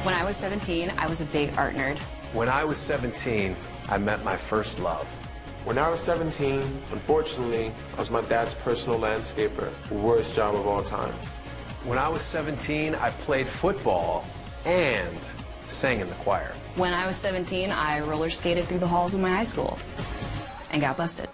When I was 17, I was a big art nerd. When I was 17, I met my first love. When I was 17, unfortunately, I was my dad's personal landscaper, the worst job of all time. When I was 17, I played football and sang in the choir. When I was 17, I roller skated through the halls of my high school and got busted.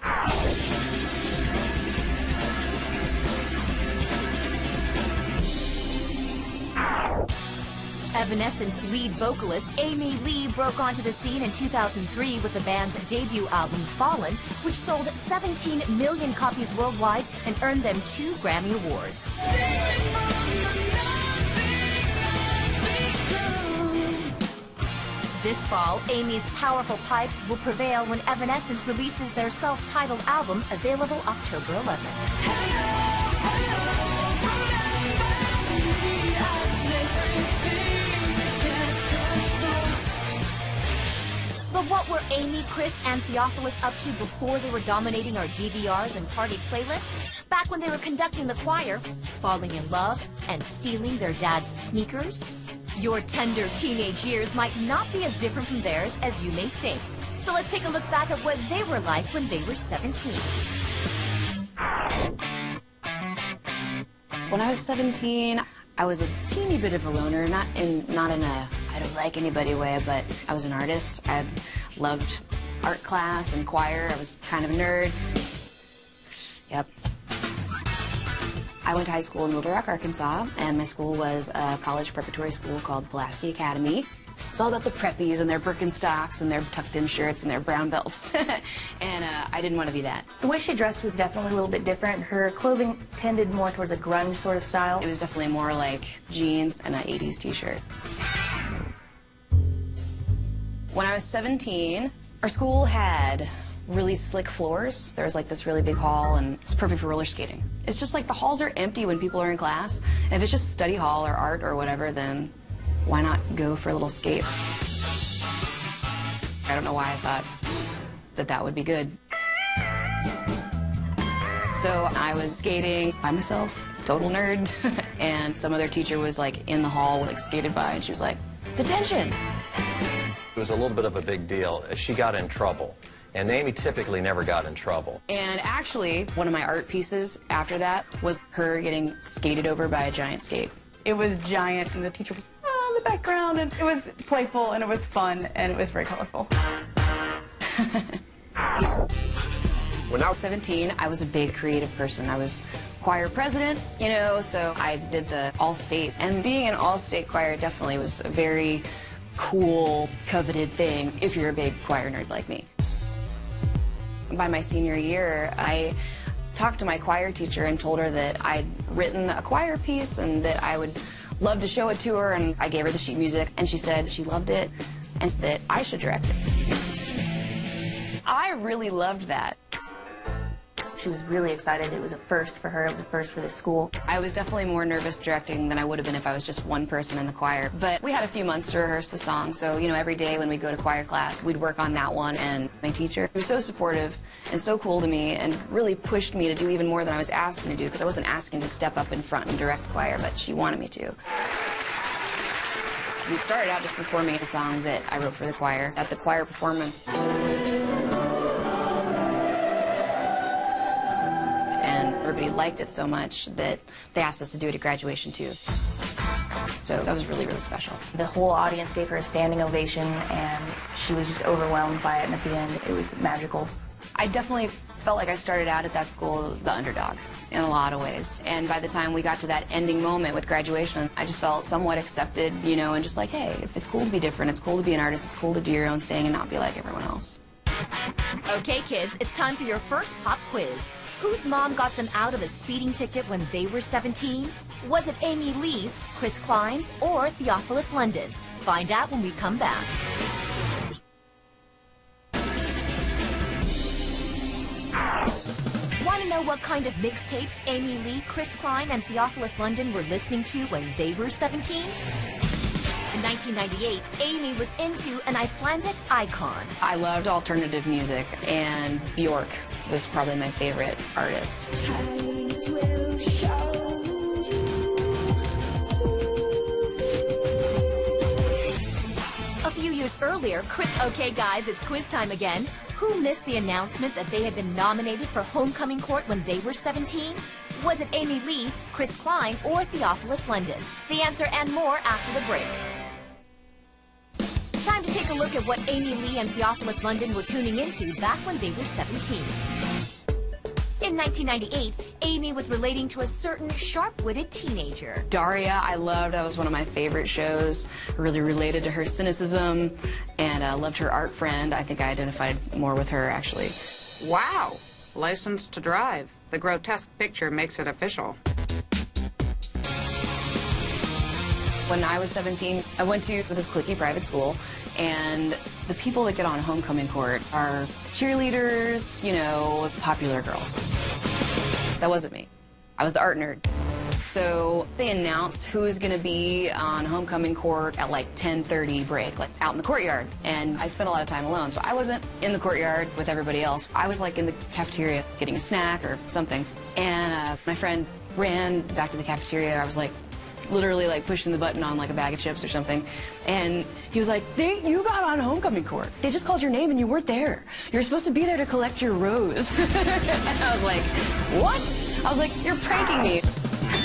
Evanescence lead vocalist Amy Lee broke onto the scene in 2003 with the band's debut album, Fallen, which sold 17 million copies worldwide and earned them 2 Grammy Awards. This fall, Amy's powerful pipes will prevail when Evanescence releases their self-titled album, available October 11th. But what were Amy, Chris, and Theophilus up to before they were dominating our DVRs and party playlists? Back when they were conducting the choir, falling in love, and stealing their dad's sneakers? Your tender teenage years might not be as different from theirs as you may think. So let's take a look back at what they were like when they were 17. When I was 17, I was a teeny bit of a loner, not in a I don't like anybody way, but I was an artist. I loved art class and choir. I was kind of a nerd. Yep. I went to high school in Little Rock, Arkansas, and my school was a college preparatory school called Pulaski Academy. It's all about the preppies and their Birkenstocks and their tucked-in shirts and their brown belts. And I didn't want to be that. The way she dressed was definitely a little bit different. Her clothing tended more towards a grunge sort of style. It was definitely more like jeans and an 80s t-shirt. When I was 17, our school had really slick floors. There was like this really big hall, and it's perfect for roller skating. It's just like the halls are empty when people are in class. And if it's just study hall or art or whatever, then why not go for a little skate? I don't know why I thought that that would be good. So I was skating by myself, total nerd, and some other teacher was like in the hall, like skated by, and she was like, "Detention!" It was a little bit of a big deal. She got in trouble, and Amy typically never got in trouble. And actually, one of my art pieces after that was her getting skated over by a giant skate. It was giant, and the teacher was in the background, and it was playful, and it was fun, and it was very colorful. When I was 17, I was a big creative person. I was choir president, you know, so I did the all-state. And being an all-state choir definitely was a very cool, coveted thing if you're a big choir nerd like me. By my senior year, I talked to my choir teacher and told her that I'd written a choir piece and that I would love to show it to her, and I gave her the sheet music, and she said she loved it and that I should direct it. I really loved that. She was really excited. It was a first for her. It was a first for this school. I was definitely more nervous directing than I would have been if I was just one person in the choir. But we had a few months to rehearse the song, so, you know, every day when we go to choir class, we'd work on that one. And my teacher was so supportive and so cool to me and really pushed me to do even more than I was asking to do, because I wasn't asking to step up in front and direct the choir, but she wanted me to. We started out just performing a song that I wrote for the choir at the choir performance. And everybody liked it so much that they asked us to do it at graduation too. So that was really, really special. The whole audience gave her a standing ovation, and she was just overwhelmed by it, and at the end, it was magical. I definitely felt like I started out at that school the underdog in a lot of ways. And by the time we got to that ending moment with graduation, I just felt somewhat accepted, you know, and just like, hey, it's cool to be different, it's cool to be an artist, it's cool to do your own thing and not be like everyone else. Okay, kids, it's time for your first pop quiz. Whose mom got them out of a speeding ticket when they were 17? Was it Amy Lee's, Chris Klein's, or Theophilus London's? Find out when we come back. Want to know what kind of mixtapes Amy Lee, Chris Klein, and Theophilus London were listening to when they were 17? In 1998, Amy was into an Icelandic icon. I loved alternative music, and Bjork was probably my favorite artist. earlier, okay guys, it's quiz time again. Who missed the announcement that they had been nominated for homecoming court when they were 17? Was it Amy Lee, Chris Klein, or Theophilus London? The answer and more after the break. Time to take a look at what Amy Lee and Theophilus London were tuning into back when they were 17. In 1998, Amy was relating to a certain sharp-witted teenager. Daria, I loved. That was one of my favorite shows. I really related to her cynicism, and I loved her art friend. I think I identified more with her, actually. Wow. License to drive. The grotesque picture makes it official. When I was 17, I went to this cliquey private school, and the people that get on homecoming court are the cheerleaders, you know, popular girls. That wasn't me. I was the art nerd. So they announced who's going to be on homecoming court at like 10:30 break, like out in the courtyard. And I spent a lot of time alone, so I wasn't in the courtyard with everybody else. I was like in the cafeteria getting a snack or something. And my friend ran back to the cafeteria. I was like literally like pushing the button on like a bag of chips or something. And he was like, you got on homecoming court. They just called your name and you weren't there. You're supposed to be there to collect your rose. And I was like, what? I was like, you're pranking me.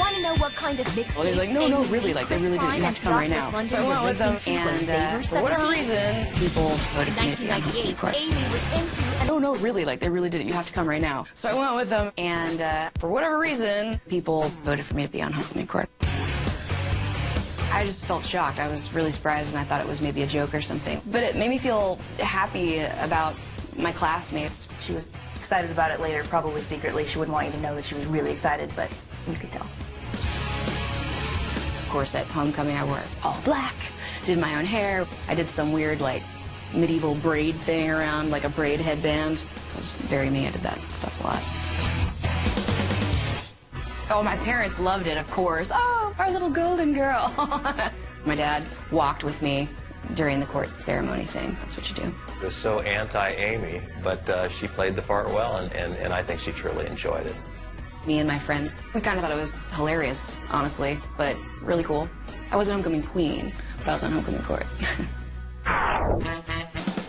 Want to know what kind of mixtapes? Well, they're like, no, really, like, they really did. You have to come right now. So I went with them, and for whatever reason, people voted for me to be on homecoming court. Amy was into... No, really, like, they really did it. You have to come right now. So I went with them, and for whatever reason, people voted for me to be on homecoming court. I just felt shocked. I was really surprised, and I thought it was maybe a joke or something. But it made me feel happy about my classmates. She was excited about it later, probably secretly. She wouldn't want you to know that she was really excited, but you could tell. Of course, at homecoming, I wore all black, did my own hair. I did some weird, like, medieval braid thing around, like a braid headband. It was very me. I did that stuff a lot. Oh, my parents loved it, of course. Oh, our little golden girl. My dad walked with me during the court ceremony thing. That's what you do. It was so anti-Amy, but she played the part well, and I think she truly enjoyed it. Me and my friends, we kind of thought it was hilarious, honestly, but really cool. I wasn't homecoming queen, but I was on homecoming court.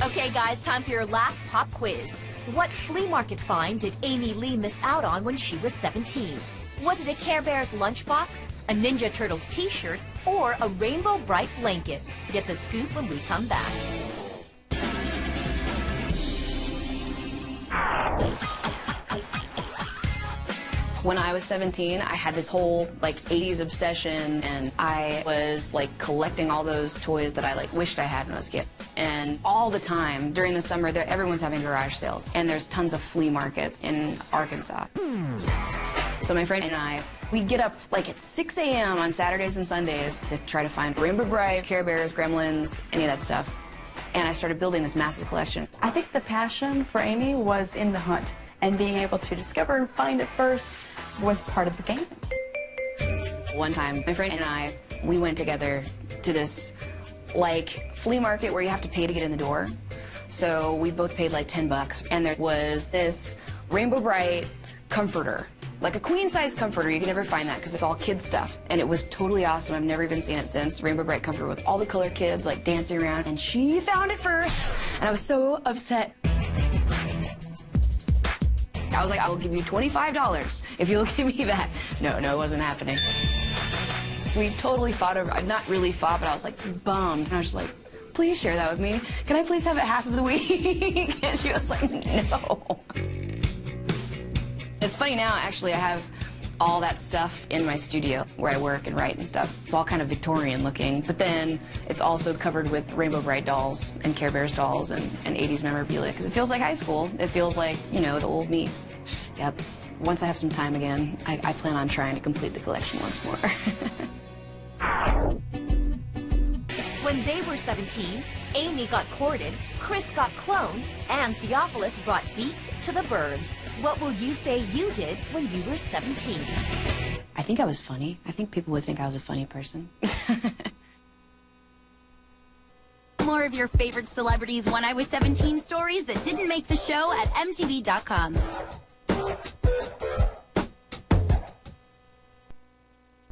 Okay, guys, time for your last pop quiz. What flea market find did Amy Lee miss out on when she was 17? Was it a Care Bears lunchbox, a Ninja Turtles t-shirt, or a Rainbow Bright blanket? Get the scoop when we come back. When I was 17, I had this whole, like, 80s obsession, and I was, like, collecting all those toys that I, like, wished I had when I was a kid. And all the time, during the summer, everyone's having garage sales, and there's tons of flea markets in Arkansas. So my friend and I, we'd get up, like, at 6 a.m. on Saturdays and Sundays to try to find Rainbow Bright, Care Bears, Gremlins, any of that stuff. And I started building this massive collection. I think the passion for Amy was in the hunt, and being able to discover and find it first was part of the game. One time, my friend and I, we went together to this, like, flea market where you have to pay to get in the door. So we both paid like $10, and there was this Rainbow Bright comforter, like a queen-size comforter. You can never find that because it's all kid stuff, and it was totally awesome. I've never even seen it since. Rainbow Bright comforter with all the color kids like dancing around, and she found it first, and I was so upset. I was like, I will give you $25 if you'll give me that. No, it wasn't happening. We totally fought over, not really fought, but I was like bummed. And I was just like, please share that with me. Can I please have it half of the week? And she was like, no. It's funny now, actually, I have all that stuff in my studio where I work and write and stuff. It's all kind of Victorian looking, but then it's also covered with Rainbow Bright dolls and Care Bears dolls and 80s memorabilia, because it feels like high school. It feels like, you know, the old me. Yep. Once I have some time again, I plan on trying to complete the collection once more. When they were 17, Amy got courted, Chris got cloned, and Theophilus brought beats to the burbs. What will you say you did when you were 17? I think I was funny. I think people would think I was a funny person. More of your favorite celebrities' When I Was 17 stories that didn't make the show at MTV.com.